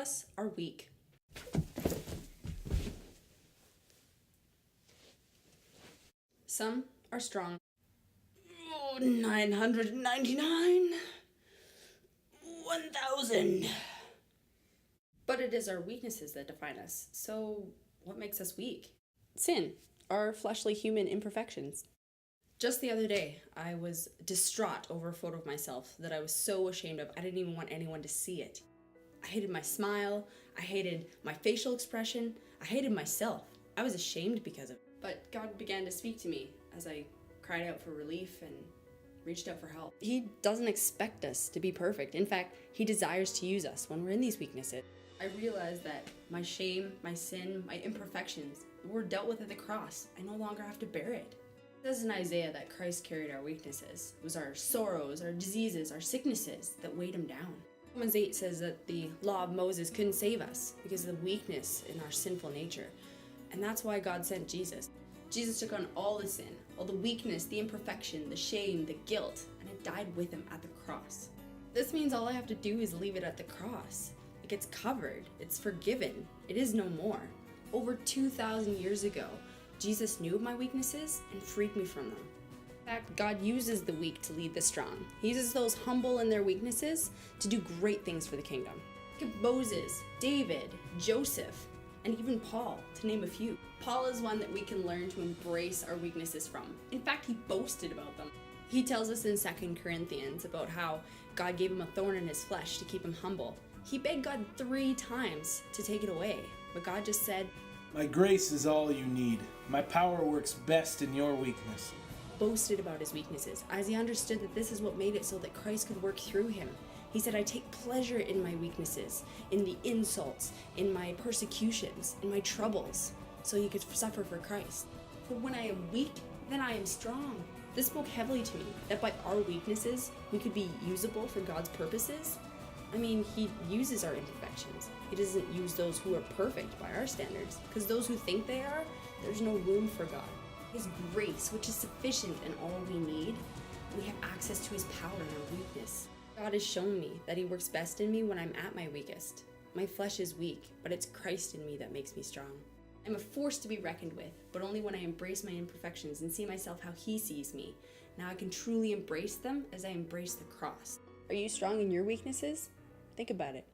us are weak. Some are strong. 999. 1,000. But it is our weaknesses that define us. So what makes us weak? Sin, our fleshly human imperfections. Just the other day, I was distraught over a photo of myself that I was so ashamed of. I didn't even want anyone to see it. I hated my smile. I hated my facial expression. I hated myself. I was ashamed because of it. But God began to speak to me as I cried out for relief and reached out for help. He doesn't expect us to be perfect. In fact, He desires to use us when we're in these weaknesses. I realized that my shame, my sin, my imperfections were dealt with at the cross. I no longer have to bear it. It says in Isaiah that Christ carried our weaknesses. It was our sorrows, our diseases, our sicknesses that weighed Him down. Romans 8 says that the law of Moses couldn't save us because of the weakness in our sinful nature. And that's why God sent Jesus. Jesus took on all the sin, all the weakness, the imperfection, the shame, the guilt, and it died with Him at the cross. This means all I have to do is leave it at the cross. It gets covered. It's forgiven. It is no more. Over 2,000 years ago, Jesus knew of my weaknesses and freed me from them. In fact, God uses the weak to lead the strong. He uses those humble in their weaknesses to do great things for the kingdom. Look at Moses, David, Joseph, and even Paul, to name a few. Paul is one that we can learn to embrace our weaknesses from. In fact, he boasted about them. He tells us in 2 Corinthians about how God gave him a thorn in his flesh to keep him humble. He begged God 3 times to take it away, but God just said, "My grace is all you need. My power works best in your weakness." Boasted about his weaknesses, as he understood that this is what made it so that Christ could work through him. He said, "I take pleasure in my weaknesses, in the insults, in my persecutions, in my troubles, so He could suffer for Christ. For when I am weak, then I am strong." This spoke heavily to me, that by our weaknesses, we could be usable for God's purposes. I mean, He uses our imperfections. He doesn't use those who are perfect by our standards, because those who think they are, there's no room for God. His grace, which is sufficient in all we need, we have access to His power in our weakness. God has shown me that He works best in me when I'm at my weakest. My flesh is weak, but it's Christ in me that makes me strong. I'm a force to be reckoned with, but only when I embrace my imperfections and see myself how He sees me. Now I can truly embrace them as I embrace the cross. Are you strong in your weaknesses? Think about it.